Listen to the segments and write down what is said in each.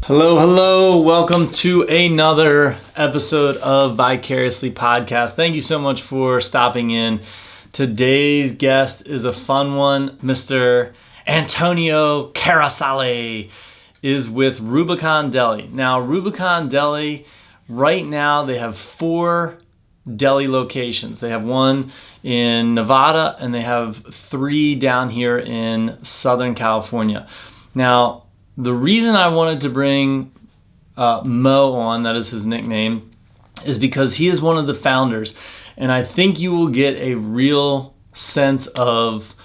Hello, hello. Welcome to another episode of Vicariously podcast. Thank you so much for stopping in. Today's guest is a fun one. Mr. Antonio Carasali is with Rubicon Deli. Now, Rubicon Deli, right now, they have 4 deli locations. They have one in Nevada and they have 3 down here in Southern California. Now, the reason I wanted to bring Mo on, that is his nickname, is because he is one of the founders. And I think you will get a real sense of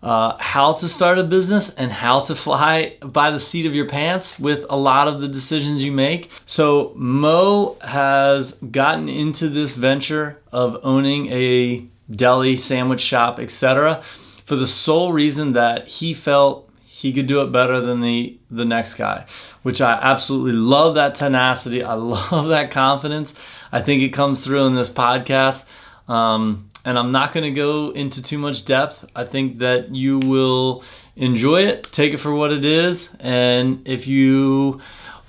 how to start a business and how to fly by the seat of your pants with a lot of the decisions you make. So Mo has gotten into this venture of owning a deli, sandwich shop, etc., for the sole reason that he felt he could do it better than the next guy, which I absolutely love that tenacity. I love that confidence. I think it comes through in this podcast. And I'm not going to go into too much depth. I think that you will enjoy it, take it for what it is. And if you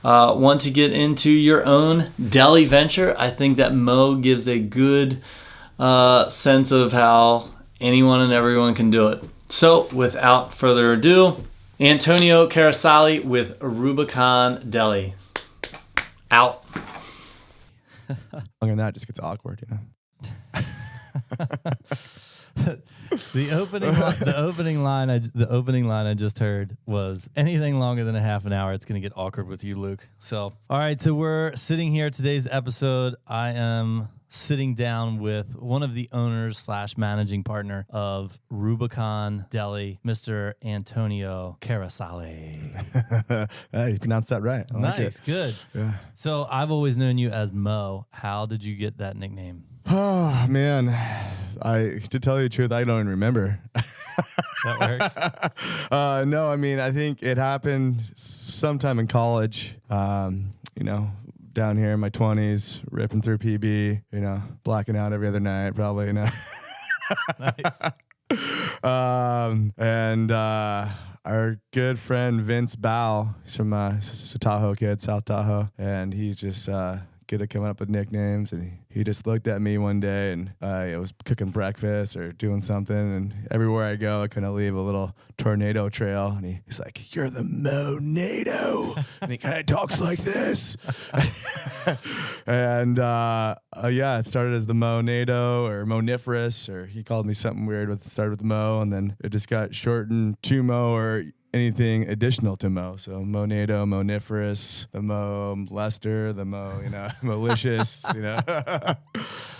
want to get into your own deli venture, I think that Mo gives a good sense of how anyone and everyone can do it. So without further ado, Antonio Carasali with Rubicon Deli. Out. Longer than that, it just gets awkward, you know. The opening line I just heard was anything longer than a half an hour, it's going to get awkward with you, Luke. So, all right, so we're sitting here today's episode. I am sitting down with one of the owners / managing partner of Rubicon Deli, Mr. Antonio Carasali. Hey, you pronounced that right. I like Nice, it. good. Yeah. So I've always known you as Mo. How did you get that nickname? Oh, man. To tell you the truth, I don't even remember. That works. No, I mean, I think it happened sometime in college, you know, down here in my 20s, ripping through PB, you know, blacking out every other night, probably, you know. Nice. And our good friend Vince Bow, he's from he's a Tahoe kid, South Tahoe, and he's just good at coming up with nicknames. And he just looked at me one day, and I was cooking breakfast or doing something, and everywhere I go, I kind of leave a little tornado trail. And he's like, "You're the Mo-nado," and he kind of talks like this. And yeah, it started as the Mo-nado or Moniferous, or he called me something weird started with Mo, and then it just got shortened to Mo or anything additional to Mo. So Mo-nado, Moniferous, the Mo Lester, the Mo, you know, malicious, you know.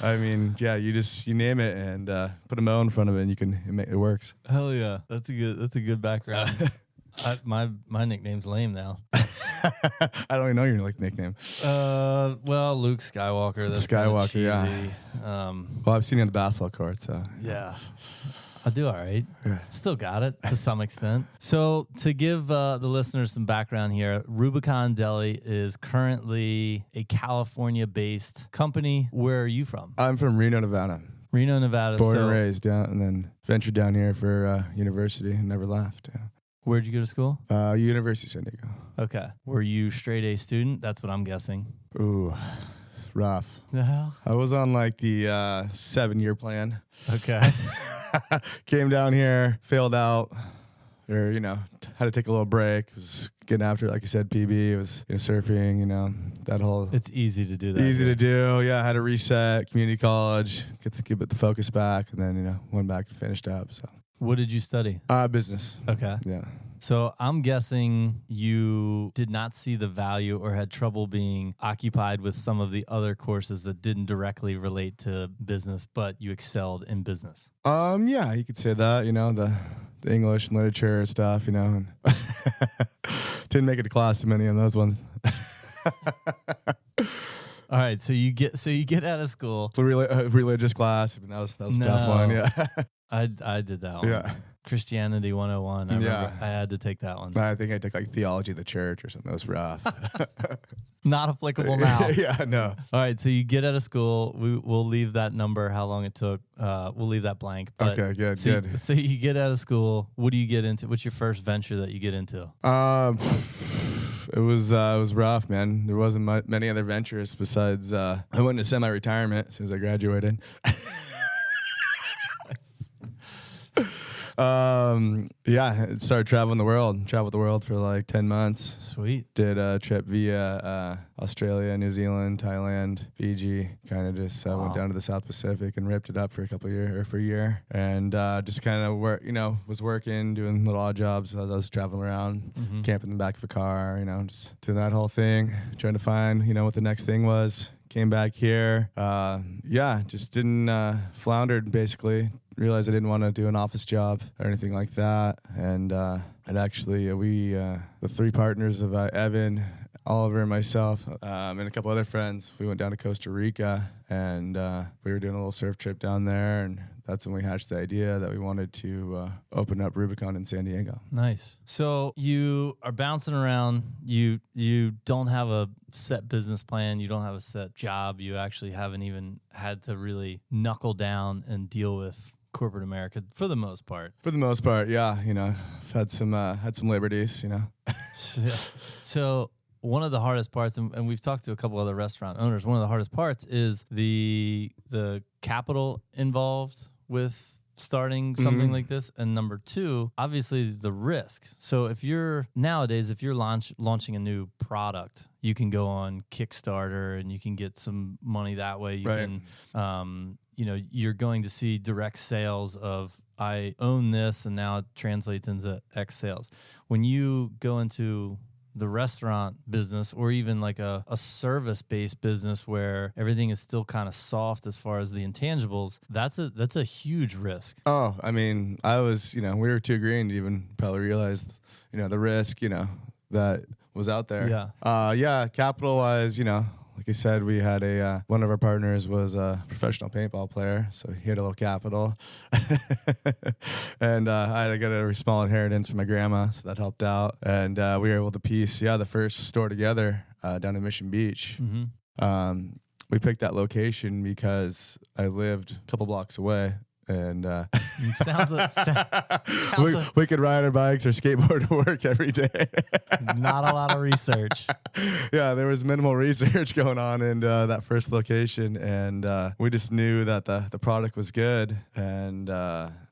I mean, yeah, you name it and put a Mo in front of it, and it works. Hell yeah, that's a good background. My nickname's lame now. I don't even know your nickname. Well, Luke Skywalker. That's Skywalker, cheesy. Well, I've seen you on the basketball court, so Yeah. I'll do all right. Yeah. Still got it to some extent. So to give the listeners some background here, Rubicon Deli is currently a California-based company. Where are you from? I'm from Reno, Nevada. Reno, Nevada. Born and raised, yeah, and then ventured down here for university and never left. Yeah. Where'd you go to school? University of San Diego. Okay. Were you straight A student? That's what I'm guessing. Ooh, rough. The hell? I was on like the 7-year plan. Okay. Came down here, failed out, or, you know, had to take a little break. Was getting after, like you said, PB. It was surfing, you know, that whole. It's easy to do that. Easy to do. Yeah, I had to reset, community college, get the focus back, and then, you know, went back and finished up. So. What did you study? Business. Okay. Yeah. So I'm guessing you did not see the value or had trouble being occupied with some of the other courses that didn't directly relate to business, but you excelled in business. Yeah, you could say that, you know, the English and literature stuff, you know. And didn't make it to class too many of those ones. All right, so you get out of school. Religious class, that was a tough one, yeah. I did that one. Yeah. Christianity 101. I remember I had to take that one. I think I took like theology of the church or something. That was rough. Not applicable now. Yeah, no. All right, so you get out of school. We'll leave that number, how long it took. We'll leave that blank. But okay, good. So you get out of school. What do you get into? What's your first venture that you get into? It was rough, man. There wasn't many other ventures besides I went into semi-retirement as soon as I graduated. Started traveling the world. Traveled the world for like 10 months. Sweet. Did a trip via Australia, New Zealand, Thailand, Fiji. Kind of just went down to the South Pacific and ripped it up for a year. And just kind of was working, doing little odd jobs as I was traveling around, camping in the back of a car, just doing that whole thing, trying to find, what the next thing was. Came back here. Just didn't floundered basically. Realized I didn't want to do an office job or anything like that. And actually, we, the three partners of Evan, Oliver, and myself, and a couple other friends, we went down to Costa Rica, and we were doing a little surf trip down there, and that's when we hatched the idea that we wanted to open up Rubicon in San Diego. Nice. So you are bouncing around. You don't have a set business plan. You don't have a set job. You actually haven't even had to really knuckle down and deal with corporate America for the most part. For the most part, yeah. I've had some liberties. Yeah. So one of the hardest parts, and we've talked to a couple other restaurant owners, one of the hardest parts is the capital involved with starting something like this, and number two, obviously the risk. So if you're launching a new product, you can go on Kickstarter and you can get some money that way. You can, you're going to see direct sales of I own this, and now it translates into X sales. When you go into the restaurant business, or even like a service-based business where everything is still kind of soft as far as the intangibles, that's a huge risk. Oh, I mean, we were too green to even probably realize, the risk, that was out there. Yeah. Capital-wise, like I said, we had one of our partners was a professional paintball player, so he had a little capital. And I got a small inheritance from my grandma, so that helped out. And we were able to piece, the first store together down in Mission Beach. We picked that location because I lived a couple blocks away. And we could ride our bikes or skateboard to work every day. Not a lot of research. Yeah, there was minimal research going on in that first location, and we just knew that the product was good. And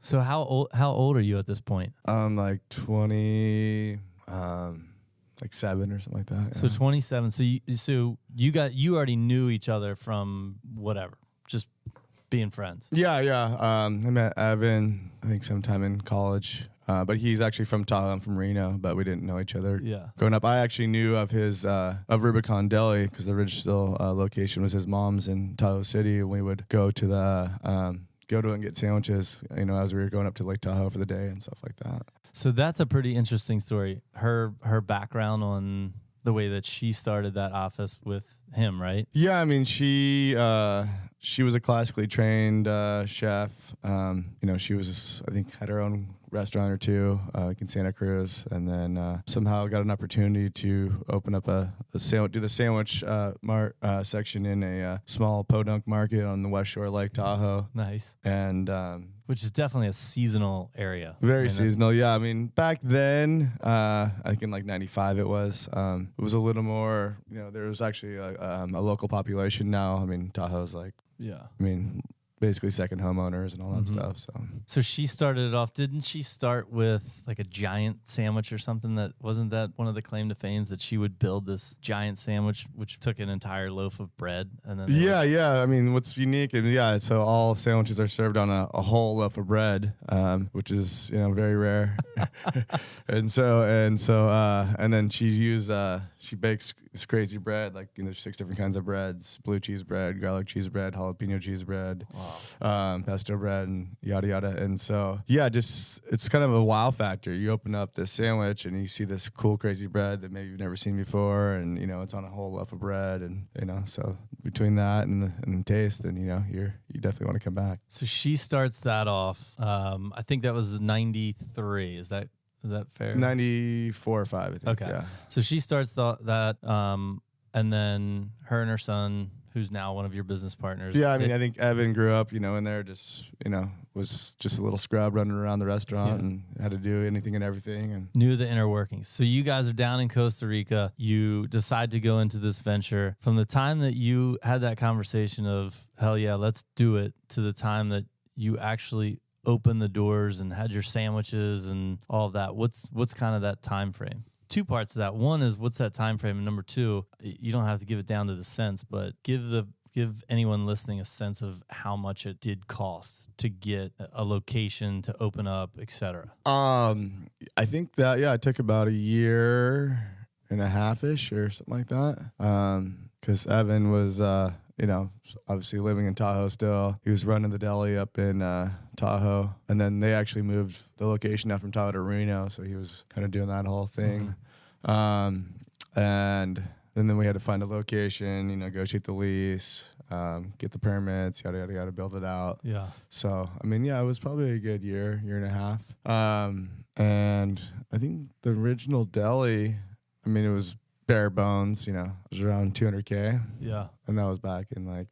so how old are you at this point? I'm like 20. Like 7 or something like that. Yeah. So 27. So you already knew each other from whatever, just being friends. Yeah. I met Evan, I think sometime in college. But he's actually from Tahoe. I'm from Reno, but we didn't know each other. Yeah. Growing up, I actually knew of his of Rubicon Deli because the original location was his mom's in Tahoe City. And we would go to and get sandwiches, as we were going up to Lake Tahoe for the day and stuff like that. So that's a pretty interesting story. Her background on the way that she started that office with him, right? Yeah, I mean, she was a classically trained chef. She was, I think, had her own restaurant or two in Santa Cruz, and then somehow got an opportunity to open up do the sandwich mart section in a small podunk market on the West Shore of Lake Tahoe. Nice. And which is definitely a seasonal area. Very seasonal, yeah. I mean, back then, I think in like 95 it was a little more, there was actually a local population now. I mean, Tahoe's like, basically second homeowners and all that stuff. So she started it off. Didn't she start with like a giant sandwich or something? Wasn't that one of the claim to fames, that she would build this giant sandwich, which took an entire loaf of bread? And then I mean, what's unique and so all sandwiches are served on a whole loaf of bread, which is very rare. and then she bakes this crazy bread, like 6 different kinds of breads: blue cheese bread, garlic cheese bread, jalapeno cheese bread. Wow. Pesto bread, and yada yada. And so it's kind of a wow factor. You open up this sandwich and you see this cool crazy bread that maybe you've never seen before, and it's on a whole loaf of bread, and so between that and the taste, then you definitely want to come back. So she starts that off. I think that was 93. Is that fair? 94 or 5, I think. Okay. Yeah. So she starts that, and then her and her son, who's now one of your business partners. Yeah, I mean, I think Evan grew up, in there, just, was just a little scrub running around the restaurant and had to do anything and everything. And knew the inner workings. So you guys are down in Costa Rica. You decide to go into this venture. From the time that you had that conversation of, hell yeah, let's do it, to the time that you actually opened the doors and had your sandwiches and all of that, what's kind of that time frame? Two parts of that. One is, what's that time frame? And number two, you don't have to give it down to the cents, but give anyone listening a sense of how much it did cost to get a location, to open up, etc. I think that, it took about a year and a half-ish or something like that. Because Evan was, obviously living in Tahoe still. He was running the deli up in Tahoe. And then they actually moved the location out from Tahoe to Reno. So he was kind of doing that whole thing. And then we had to find a location, negotiate the lease, get the permits, yada, yada, yada, build it out. Yeah. So, I mean, it was probably a good year and a half. And I think the original deli, it was bare bones, it was around $200K. Yeah. And that was back in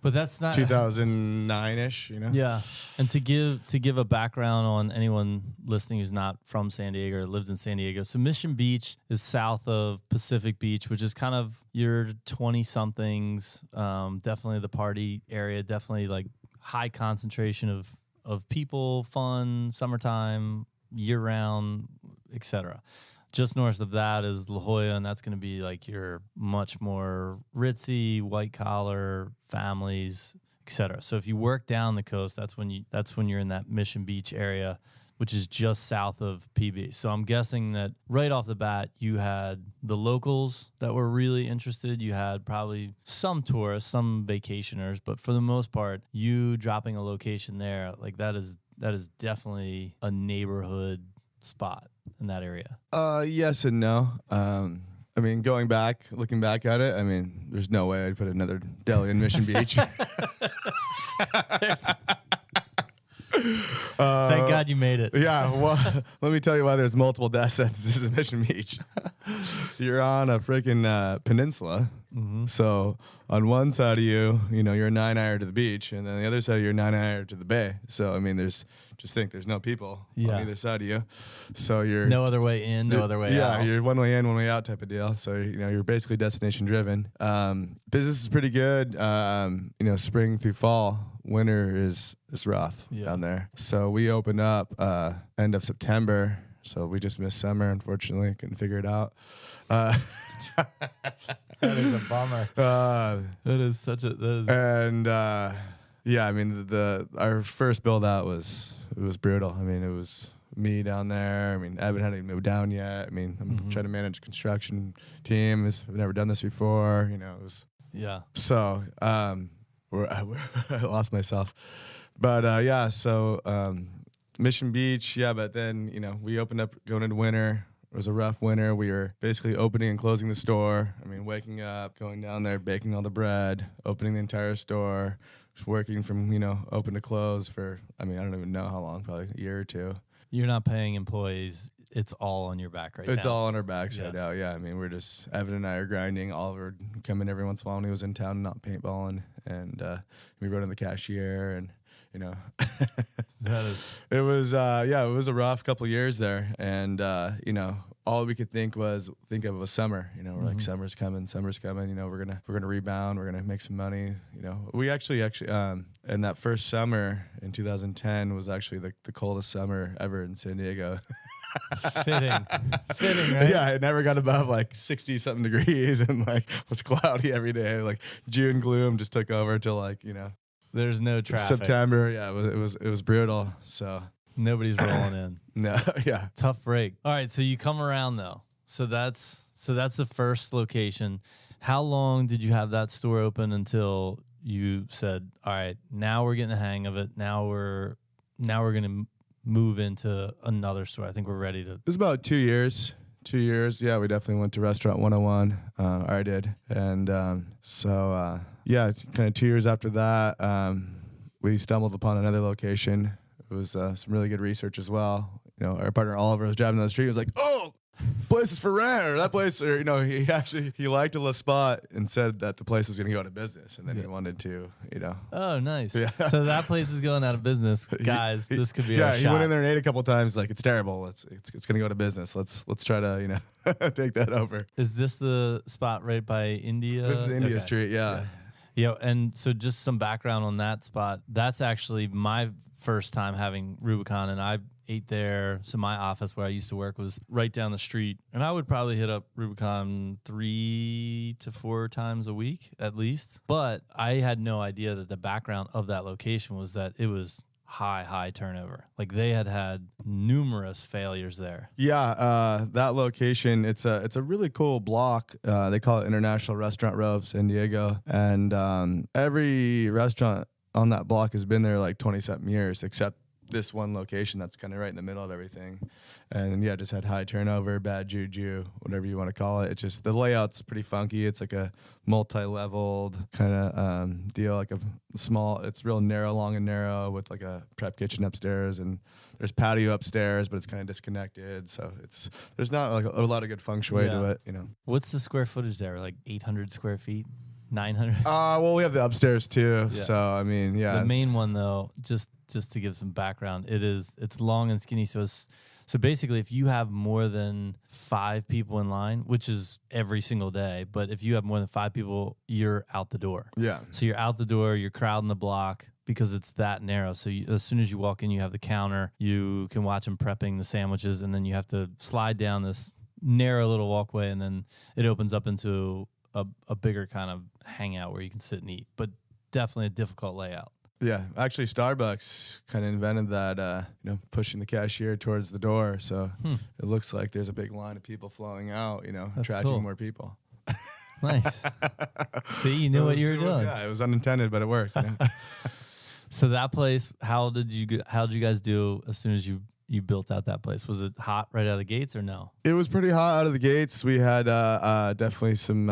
but that's not 2009-ish, Yeah. And to give a background on anyone listening who's not from San Diego or lived in San Diego. So Mission Beach is south of Pacific Beach, which is kind of your 20-somethings, definitely the party area, definitely like high concentration of people, fun, summertime, year-round, etc. Just north of that is La Jolla, and that's going to be like your much more ritzy, white-collar families, etc. So if you work down the coast, that's when you're in that Mission Beach area, which is just south of PB. So I'm guessing that right off the bat, you had the locals that were really interested. You had probably some tourists, some vacationers, but for the most part, you dropping a location there, like that is definitely a neighborhood spot in that area. Yes and no. Looking back at it, there's no way I'd put another deli in Mission Beach. Thank God you made it. Yeah, well, let me tell you why there's multiple death sentences in Mission Beach. You're on a freaking peninsula. Mm-hmm. So on one side of you, you're a 9-hour to the beach, and then the other side of you, you're 9-hour to the bay. So, there's no people on either side of you. So you're... No other way in, no other way out. Yeah, you're one way in, one way out type of deal. So, you're basically destination driven. Business is pretty good. Spring through fall. Winter is rough down there. So we opened up end of September. So we just missed summer, unfortunately. Couldn't figure it out. That is a bummer. Our first build out was brutal. It was me down there. Evan hadn't even moved down yet. I'm trying to manage a construction team. I've never done this before. It was So I lost myself, but So Mission Beach, but then we opened up going into winter. It was a rough winter. We were basically opening and closing the store. Waking up, going down there, baking all the bread, opening the entire store, just working from, open to close for, I don't even know how long, probably a year or two. You're not paying employees. It's all on your back right now. It's all on our backs right now, yeah. We're just, Evan and I are grinding. Oliver would come in every once in a while when he was in town, not paintballing. And we wrote in the cashier and, it was a rough couple of years there. And, all we could think of was summer. We're like, summer's coming. We're gonna rebound. We're gonna make some money. We actually, and that first summer in 2010 was actually the coldest summer ever in San Diego. Fitting, right? Yeah, it never got above like 60 something degrees and was cloudy every day. June gloom just took over till there's no traffic. September. Yeah, it was brutal. So. Nobody's rolling in. No, yeah. Tough break. All right, so you come around though. So that's the first location. How long did you have that store open until you said, "All right, now we're getting the hang of it. Now we're going to move into another store. I think we're ready to." It was about 2 years. 2 years. Yeah, we definitely went to Restaurant 101. I did. And kind of 2 years after that, we stumbled upon another location. It was some really good research as well. Our partner Oliver was driving down the street. He was like, "Oh, place is for rent, or that place, or he liked a spot and said that the place was going to go out of business, and then he wanted to, Oh, nice. Yeah. So that place is going out of business, guys. This could be our he shot. went in there and ate a couple times. Like, it's terrible. It's going to go out of business. Let's try to take that over. Is this the spot right by India? This is India Okay. Street. Yeah. Yeah, and so just some background on that spot. That's actually my first time having Rubicon, and I ate there. So my office where I used to work was right down the street, and I would probably hit up Rubicon 3 to 4 times a week at least. But I had no idea that the background of that location was that it was high turnover. Like they had numerous failures there. Yeah, that location, it's a really cool block. They call it International Restaurant Row of San Diego, and every restaurant on that block has been there like 20-something years, except this one location that's kind of right in the middle of everything. And yeah, just had high turnover, bad juju, whatever you want to call it. It's just, the layout's pretty funky. It's like a multi-leveled kind of deal, like a small, it's real narrow, long and narrow, with like a prep kitchen upstairs, and there's patio upstairs, but it's kind of disconnected. So there's not like a lot of good feng shui to it, What's the square footage there? Like 800 square feet? 900? Well, we have the upstairs too. Yeah. So, I mean, yeah. The main one though, just to give some background, it's long and skinny. So basically, if you have more than 5 people in line, which is every single day, but if you have more than 5 people, you're out the door. Yeah. So you're out the door, you're crowding the block because it's that narrow. So as soon as you walk in, you have the counter, you can watch them prepping the sandwiches, and then you have to slide down this narrow little walkway, and then it opens up into a bigger kind of hangout where you can sit and eat, but definitely a difficult layout. Yeah, actually, Starbucks kind of invented that, pushing the cashier towards the door. So it looks like there's a big line of people flowing out, That's attracting cool. more people. Nice. See, you knew what you were doing. Yeah, it was unintended, but it worked. So that place, how did you guys do as soon as you built out that place? Was it hot right out of the gates or no? It was pretty hot out of the gates. We had definitely some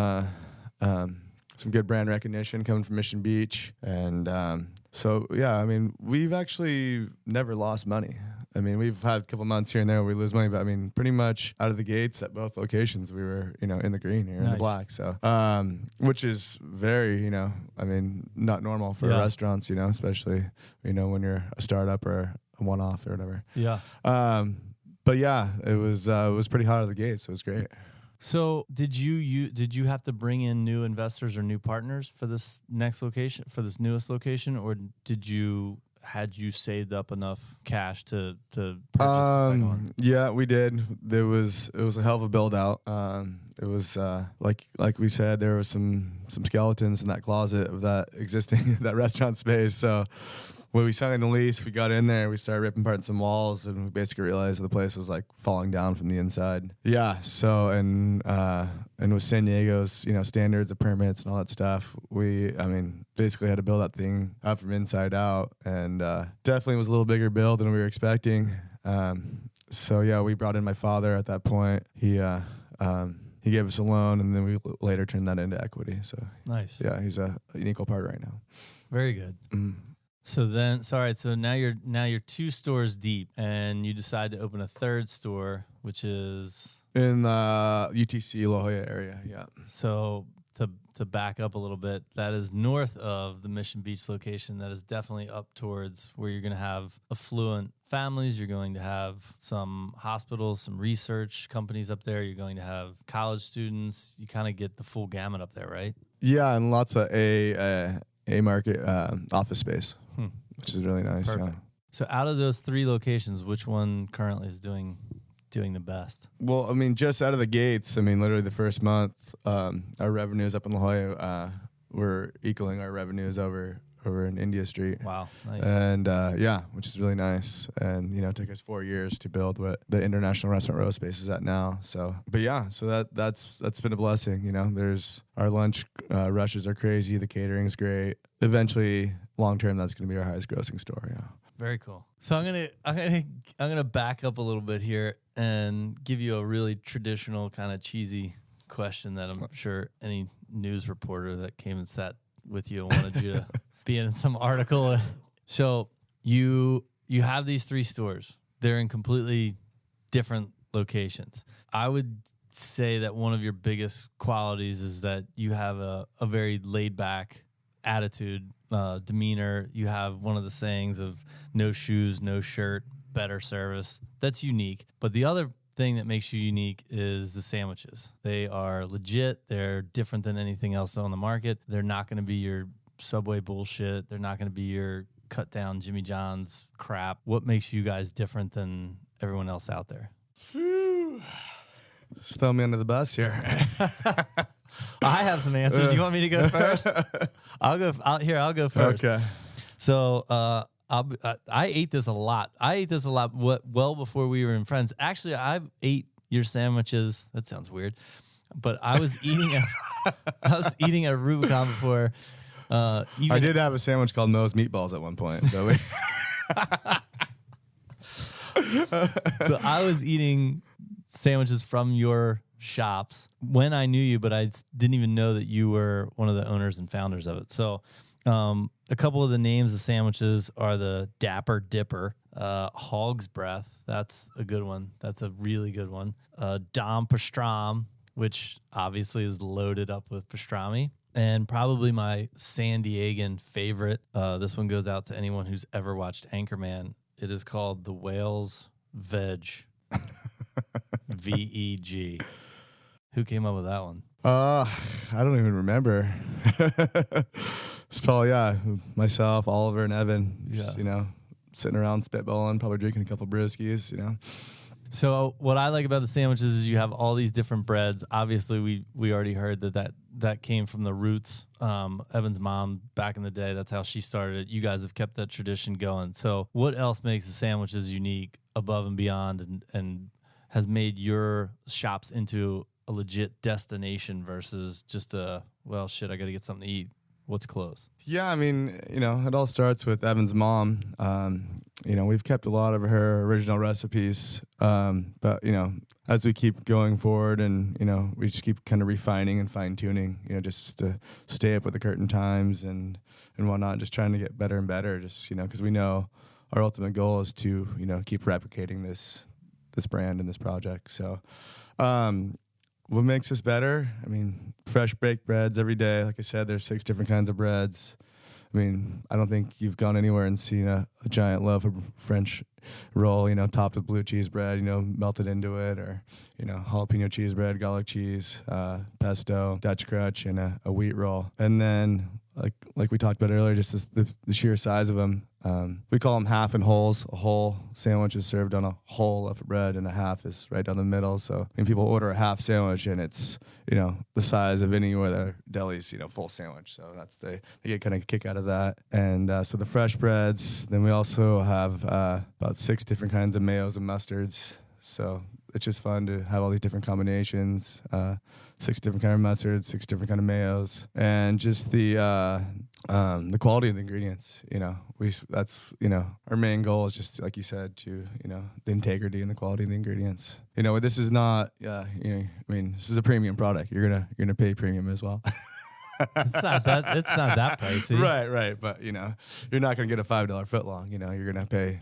good brand recognition coming from Mission Beach, and so yeah, I mean, we've actually never lost money. I mean, we've had a couple months here and there where we lose money, but I mean, pretty much out of the gates at both locations, we were, in the green here, in the black. So, which is very, I mean, not normal for restaurants, especially, when you're a startup or a one-off or whatever. Yeah. But yeah, it was pretty hot out of the gates. So it was great. So did you have to bring in new investors or new partners for this next location, for this newest location, or had you saved up enough cash to purchase the second one? Yeah, we did. It was a hell of a build out. It was like we said, there was some skeletons in that closet of that existing that restaurant space. So when we signed the lease, we got in there, we started ripping apart some walls, and we basically realized the place was like falling down from the inside. Yeah. So and with San Diego's standards of permits and all that stuff, we basically had to build that thing out from inside out, and definitely was a little bigger build than we were expecting. So yeah, we brought in my father at that point. He gave us a loan, and then we later turned that into equity. So nice. Yeah, he's an equal part right now. Very good. So now you're 2 stores deep, and you decide to open a third store, which is in the UTC La Jolla area. Yeah. So to back up a little bit, that is north of the Mission Beach location. That is definitely up towards where you're going to have affluent families. You're going to have some hospitals, some research companies up there. You're going to have college students. You kind of get the full gamut up there, right? Yeah, and lots of A market office space, which is really nice. Perfect. Yeah. So out of those 3 locations, which one currently is doing the best? Well, I mean, just out of the gates, literally the first month, our revenues up in La Jolla were equaling our revenues over in India Street. Wow, nice. And which is really nice. And it took us 4 years to build what the International Restaurant Row space is at now. So, but yeah, so that's been a blessing. There's our lunch rushes are crazy. The catering's great. Eventually, long term, that's going to be our highest grossing store. Yeah. Very cool. So I'm gonna back up a little bit here and give you a really traditional kind of cheesy question that I'm sure any news reporter that came and sat with you and wanted you to be in some article. So you have these 3 stores. They're in completely different locations. I would say that one of your biggest qualities is that you have a very laid back attitude, demeanor. You have one of the sayings of no shoes, no shirt, better service. That's unique. But the other thing that makes you unique is the sandwiches. They are legit. They're different than anything else on the market. They're not going to be your Subway bullshit. They're not going to be your cut down Jimmy John's crap. What makes you guys different than everyone else out there? Just throw me under the bus here. I have some answers. You want me to go first? I'll go first. Okay. So I ate this a lot. Well before we were in friends. Actually, I ate your sandwiches. That sounds weird, but I was eating a Rubicon before. I did have a sandwich called Moe's Meatballs at one point. So I was eating sandwiches from your shops when I knew you, but I didn't even know that you were one of the owners and founders of it. So a couple of the names of sandwiches are the Dapper Dipper, Hog's Breath. That's a good one. That's a really good one. Dom Pastram, which obviously is loaded up with pastrami. And probably my San Diegan favorite. This one goes out to anyone who's ever watched Anchorman. It is called the Whales Veg. VEG. Who came up with that one? I don't even remember. It's probably, myself, Oliver, and Evan. Just, sitting around spitballing, probably drinking a couple brewskis, So what I like about the sandwiches is you have all these different breads. Obviously, we already heard that came from the roots. Evan's mom back in the day, that's how she started it. You guys have kept that tradition going. So what else makes the sandwiches unique above and beyond and has made your shops into a legit destination versus just I got to get something to eat. What's close? Yeah, I mean, it all starts with Evan's mom. We've kept a lot of her original recipes, but as we keep going forward and we just keep kind of refining and fine tuning, just to stay up with the curtain times and whatnot, just trying to get better and better, just because we know our ultimate goal is to keep replicating this brand and this project. So, what makes us better? I mean, fresh baked breads every day. Like I said, there's 6 different kinds of breads. I mean, I don't think you've gone anywhere and seen a giant loaf of French roll, topped with blue cheese bread, melted into it, or, jalapeno cheese bread, garlic cheese, pesto, Dutch crutch, and a wheat roll. And then, like we talked about earlier, just the sheer size of them. We call them half and wholes. A whole sandwich is served on a whole loaf of bread, and a half is right down the middle. So when people order a half sandwich, and it's the size of any other deli's full sandwich. So they get kind of a kick out of that. And so the fresh breads. Then we also have about 6 different kinds of mayos and mustards. So it's just fun to have all these different combinations. 6 different kind of mustards, 6 different kind of mayos, and just the quality of the ingredients. That's our main goal is just like you said to the integrity and the quality of the ingredients. This is not this is a premium product. You're gonna pay premium as well. It's not that pricey. Right. But you're not gonna get a $5 footlong. You're gonna pay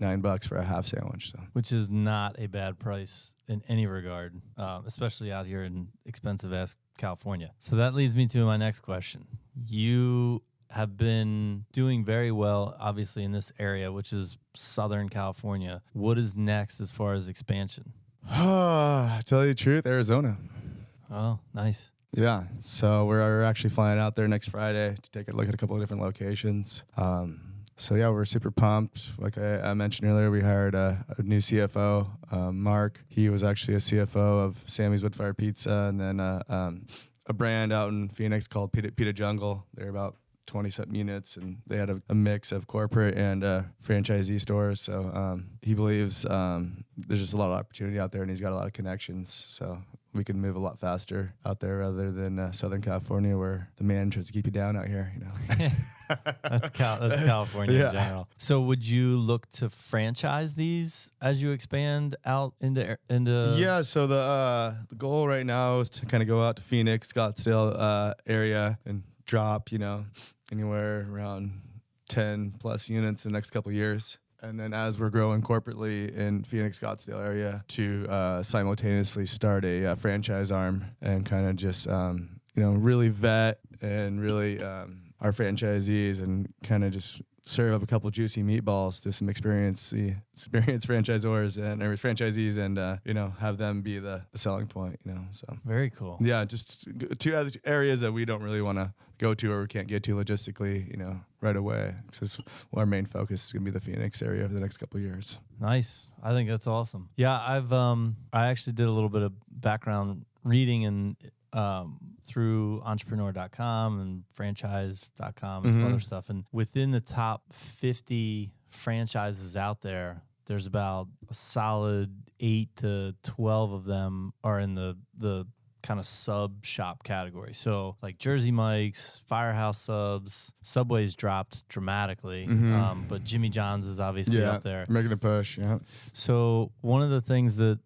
$8-9 for a half sandwich. So, which is not a bad price in any regard, especially out here in expensive-ass California. So that leads me to my next question. You have been doing very well, obviously, in this area, which is Southern California. What is next as far as expansion? To tell you the truth, Arizona. Oh, nice. Yeah, so we're actually flying out there next Friday to take a look at a couple of different locations. So yeah, we're super pumped. Like I mentioned earlier, we hired a new CFO, Mark. He was actually a CFO of Sammy's Woodfire Pizza, and then a brand out in Phoenix called Pita Jungle. They're about 20-something units, and they had a mix of corporate and franchisee stores. So he believes there's just a lot of opportunity out there, and he's got a lot of connections. So we can move a lot faster out there rather than Southern California, where the man tries to keep you down out here. That's California in general. So would you look to franchise these as you expand out into? Yeah. So the goal right now is to kind of go out to Phoenix, Scottsdale area and drop, anywhere around 10 plus units in the next couple of years. And then as we're growing corporately in Phoenix, Scottsdale area, to simultaneously start a franchise arm and kind of just, really vet and really our franchisees and kind of just serve up a couple juicy meatballs to some experienced franchisors and or franchisees and have them be the selling point, so Very cool. yeah, just two other areas that we don't really want to go to or we can't get to logistically right away, because our main focus is going to be the Phoenix area for the next couple of years. Nice. I think that's awesome. Yeah, I actually did a little bit of background reading and through entrepreneur.com and franchise.com and some other stuff. And within the top 50 franchises out there, there's about a solid 8 to 12 of them are in the kind of sub shop category. So like Jersey Mike's, Firehouse Subs, Subway's dropped dramatically, but Jimmy John's is obviously up there. Making a push, yeah. So one of the things that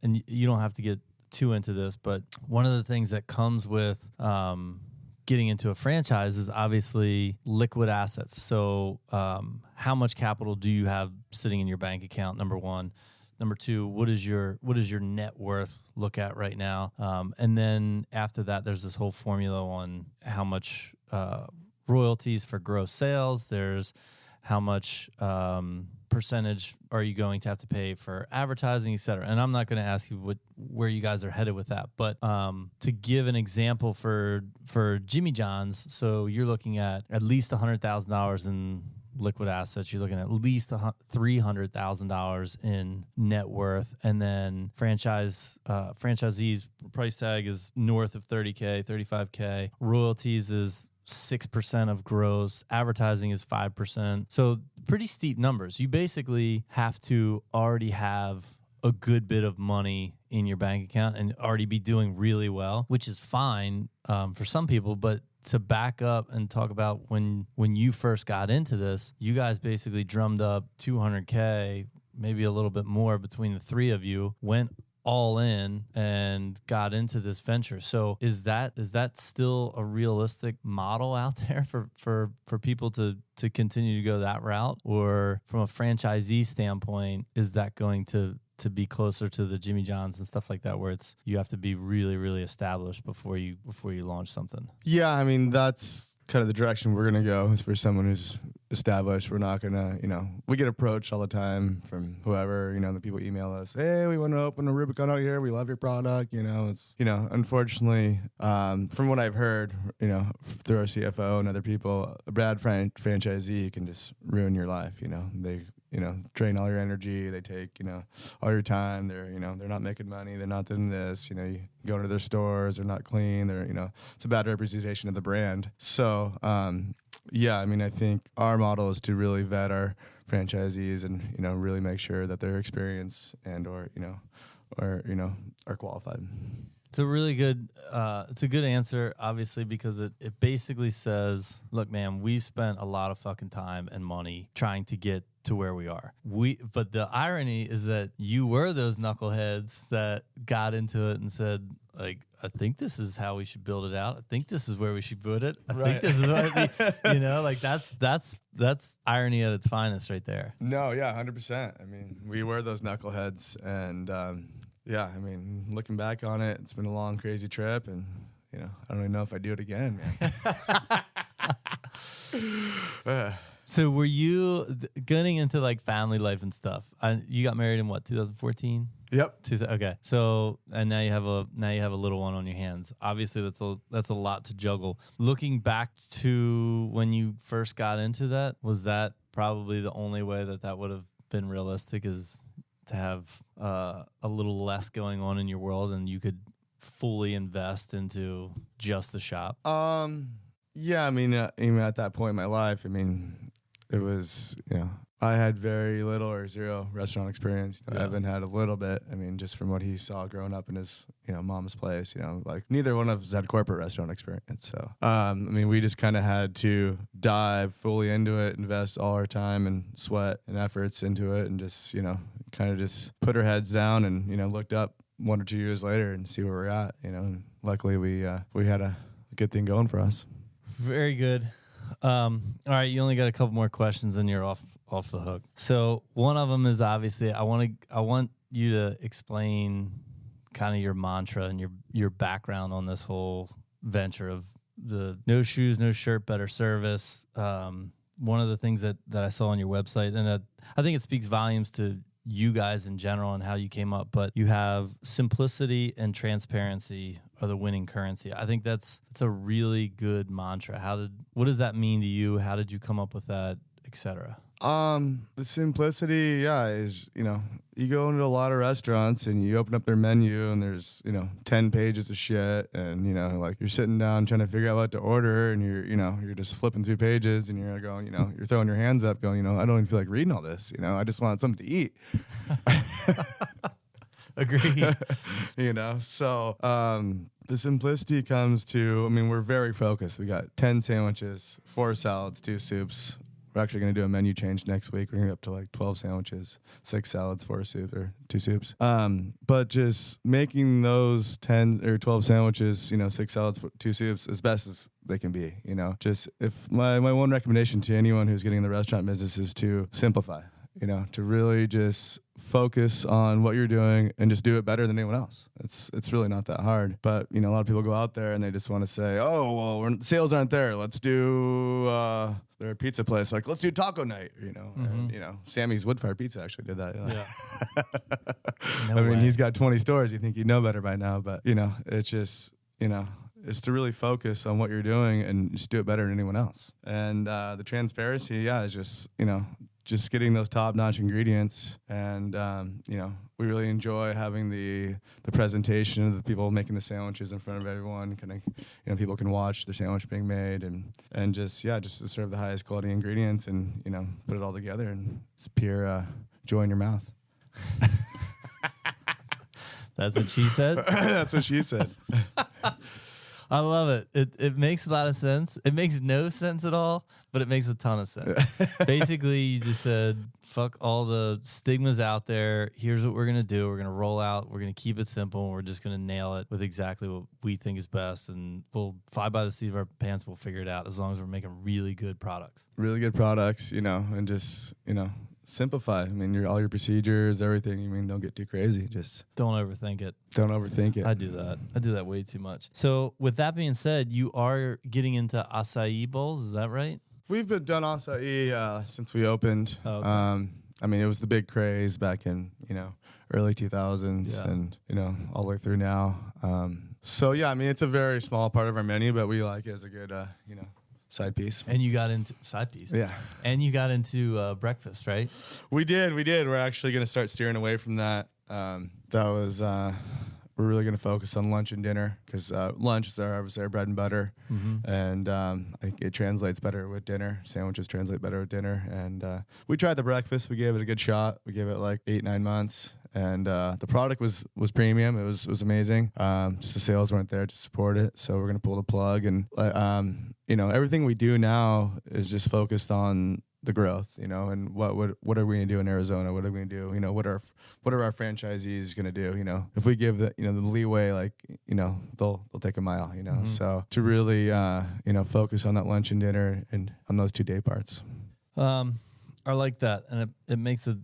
and you don't have to get too into this, but one of the things that comes with getting into a franchise is obviously liquid assets. So how much capital do you have sitting in your bank account, number one? Number two, what is your net worth look at right now? And then after that, there's this whole formula on how much royalties for gross sales. There's how much percentage are you going to have to pay for advertising, et cetera. And I'm not going to ask you where you guys are headed with that. But to give an example for Jimmy John's, so you're looking at least $100,000 in liquid assets. You're looking at least $300,000 in net worth, and then franchisees price tag is north of $30K, $35K. Royalties is 6% of gross. Advertising is 5%. So pretty steep numbers. You basically have to already have a good bit of money in your bank account and already be doing really well, which is fine for some people. But to back up and talk about when you first got into this, you guys basically drummed up $200K, maybe a little bit more between the three of you, went all in and got into this venture. So is that still a realistic model out there for people to continue to go that route? Or from a franchisee standpoint, is that going to be closer to the Jimmy John's and stuff like that, where it's you have to be really, really established before you launch something? Yeah, I mean, that's kind of the direction we're going to go, is for someone who's established. We're not going to, we get approached all the time from whoever, the people email us, hey, we want to open a Rubicon out here. We love your product. It's, unfortunately, from what I've heard, through our CFO and other people, a bad franchisee can just ruin your life. They, drain all your energy. They take, all your time. They're not making money. They're not doing this. You go into their stores. They're not clean. They're, it's a bad representation of the brand. So, yeah, I mean, I think our model is to really vet our franchisees and, really make sure that their experience and or are qualified. It's a really good, it's a good answer, obviously, because it basically says, look, man, we've spent a lot of fucking time and money trying to get to where we are. But the irony is that you were those knuckleheads that got into it and said, like, I think this is how we should build it out. I think this is where we should put it. I think this is what that's irony at its finest right there. No, yeah, 100%. I mean, we were those knuckleheads, and yeah, I mean, looking back on it, it's been a long, crazy trip, and I don't even know if I'd do it again, man. So were you getting into like family life and stuff? You got married in what, 2014? Yep. Okay. So and now you have a little one on your hands. Obviously, that's a lot to juggle. Looking back to when you first got into that, was that probably the only way that would have been realistic, is to have a little less going on in your world and you could fully invest into just the shop? Yeah, I mean, even at that point in my life, I mean, it was, I had very little or zero restaurant experience. Evan had a little bit. I mean, just from what he saw growing up in his, mom's place, like neither one of us had corporate restaurant experience. So, I mean, we just kind of had to dive fully into it, invest all our time and sweat and efforts into it, and just, kind of just put our heads down and, looked up 1 or 2 years later and see where we're at, and luckily we had a good thing going for us. Very good. All right, you only got a couple more questions and you're off off the hook. So one of them is obviously I want you to explain kind of your mantra and your background on this whole venture of the no shoes, no shirt, better service. One of the things that I saw on your website, and I think it speaks volumes to you guys in general and how you came up, but you have simplicity and transparency are the winning currency. I think that's a really good mantra. What does that mean to you? How did you come up with that, etc.? The simplicity, is, you go into a lot of restaurants and you open up their menu and there's, 10 pages of shit and, like you're sitting down trying to figure out what to order and you're just flipping through pages and you're going, you're throwing your hands up going, I don't even feel like reading all this, I just want something to eat. Agree. So, the simplicity comes to, we're very focused. We got 10 sandwiches, 4 salads, 2 soups. We're actually going to do a menu change next week. We're going to get up to like 12 sandwiches, 6 salads, 4 soups, or 2 soups. But just making those 10 or 12 sandwiches, 6 salads, 2 soups, as best as they can be. Just if my one recommendation to anyone who's getting in the restaurant business is to simplify. To really just focus on what you're doing and just do it better than anyone else. It's really not that hard. But, a lot of people go out there and they just want to say, oh, well, sales aren't there. Let's do their pizza place. Like, let's do taco night, And, Sammy's Woodfire Pizza actually did that. Yeah. No way. He's got 20 stores. You think he'd know better by now. But, it's just, is to really focus on what you're doing and just do it better than anyone else. And the transparency, is just, just getting those top-notch ingredients, and we really enjoy having the presentation of the people making the sandwiches in front of everyone. People can watch the sandwich being made, and just to serve the highest quality ingredients, and put it all together, and it's pure joy in your mouth. That's what she said. That's what she said. I love it. It makes a lot of sense. It makes no sense at all, but it makes a ton of sense. Basically, you just said, fuck all the stigmas out there. Here's what we're going to do. We're going to roll out. We're going to keep it simple. And we're just going to nail it with exactly what we think is best. And we'll fly by the seat of our pants. We'll figure it out as long as we're making really good products. Really good products, and just, simplify. All your procedures, everything. Don't get too crazy. Just don't overthink it. Don't overthink it. I do that way too much. So with that being said, you are getting into acai bowls. Is that right? We've been done acai since we opened. Oh, okay. It was the big craze back in, early 2000s and, all the way through now. It's a very small part of our menu, but we like it as a good, side piece. And you got into side piece. Yeah. And you got into breakfast, right? We did. We're actually going to start steering away from that. We're really going to focus on lunch and dinner because lunch is obviously our bread and butter. Mm-hmm. And I think it translates better with dinner. Sandwiches translate better with dinner. And we tried the breakfast. We gave it a good shot. We gave it like 8-9 months. And the product was premium. It was amazing. Just the sales weren't there to support it. So we're going to pull the plug. And, everything we do now is just focused on the growth, and what are we going to do in Arizona? What are we going to do? What are our franchisees going to do? If we give the leeway, they'll take a mile, Mm-hmm. So to really, focus on that lunch and dinner and on those 2 day parts. I like that, and it makes a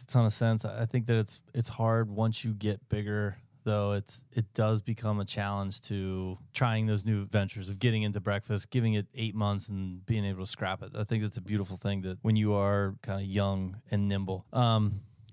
ton of sense. I think that it's hard once you get bigger, though. It does become a challenge to trying those new ventures of getting into breakfast, giving it 8 months, and being able to scrap it. I think that's a beautiful thing that when you are kind of young and nimble.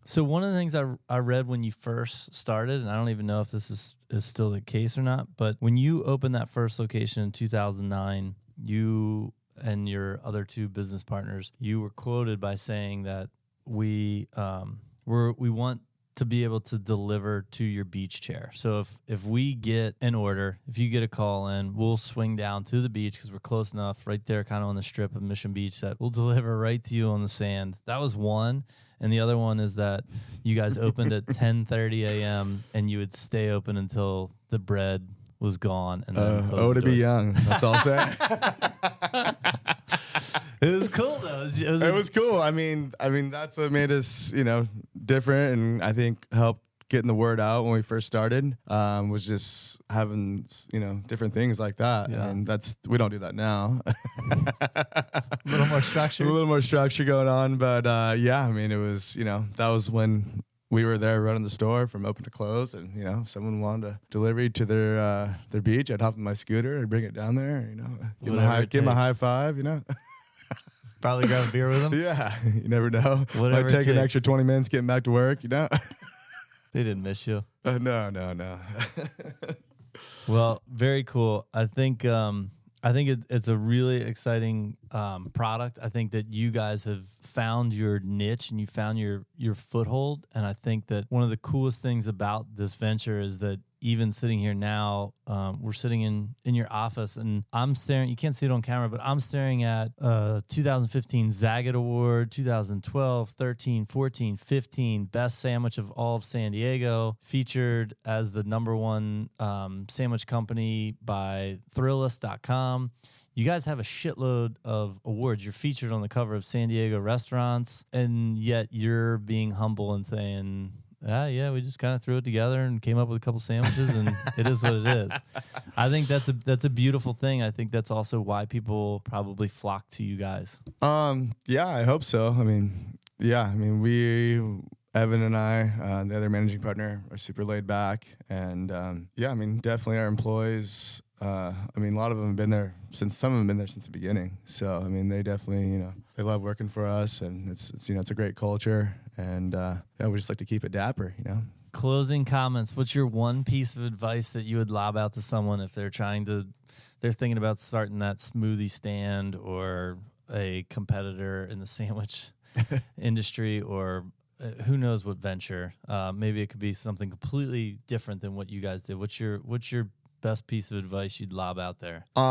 So one of the things I read when you first started, and I don't even know if this is still the case or not, but when you opened that first location in 2009, you and your other 2 business partners, you were quoted by saying that we want to be able to deliver to your beach chair. So if we get an order, if you get a call in, we'll swing down to the beach because we're close enough right there kind of on the strip of Mission Beach that we'll deliver right to you on the sand. That was one. And the other one is that you guys opened at 10:30 a.m. and you would stay open until the bread was gone. And then to be young. That's all I'm saying. It was cool though. It was cool. That's what made us, different, and I think helped getting the word out when we first started, was just having, different things like that. Yeah. And we don't do that now. A little more structure. A little more structure going on. But yeah, I mean, it was, that was when we were there running the store from open to close. And, if someone wanted a delivery to their beach, I'd hop in my scooter and bring it down there, give them a high five, Probably grab a beer with them. Yeah, you never know. Whatever Might take an extra 20 minutes getting back to work, They didn't miss you. No. Well, very cool. I think it's a really exciting product. I think that you guys have found your niche and you found your foothold. And I think that one of the coolest things about this venture is that even sitting here now, we're sitting in your office and I'm staring, you can't see it on camera, but I'm staring at 2015 Zagat Award, 2012, 13, 14, 15, best sandwich of all of San Diego, featured as the #1 sandwich company by Thrillist.com. You guys have a shitload of awards. You're featured on the cover of San Diego restaurants, and yet you're being humble and saying, yeah, we just kind of threw it together and came up with a couple sandwiches, and it is what it is. I think that's a beautiful thing. I think that's also why people probably flock to you guys. Yeah, I hope so. I mean, we, Evan and I, the other managing partner, are super laid back, and definitely our employees. A lot of them have been there some of them have been there since the beginning. So, they definitely, they love working for us, and it's a great culture, and we just like to keep it dapper, Closing comments. What's your one piece of advice that you would lob out to someone if they're thinking about starting that smoothie stand or a competitor in the sandwich industry, or who knows what venture? Maybe it could be something completely different than what you guys did. What's your best piece of advice you'd lob out there? We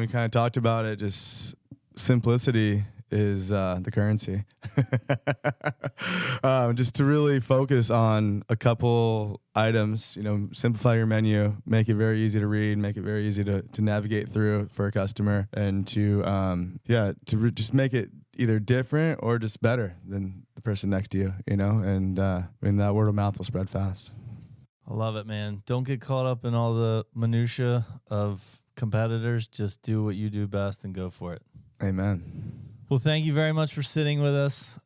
kind of talked about it. Just simplicity is the currency. Just to really focus on a couple items, simplify your menu, make it very easy to read, make it very easy to navigate through for a customer, and to just make it either different or just better than the person next to you, and that word of mouth will spread fast. I love it, man. Don't get caught up in all the minutia of competitors. Just do what you do best and go for it. Amen. Well, thank you very much for sitting with us.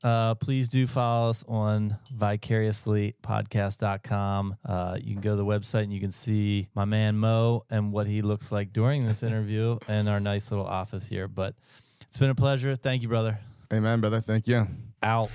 Please do follow us on vicariouslypodcast.com. You can go to the website and you can see my man Mo and what he looks like during this interview and our nice little office here. But it's been a pleasure. Thank you, brother. Amen, brother. Thank you. Out.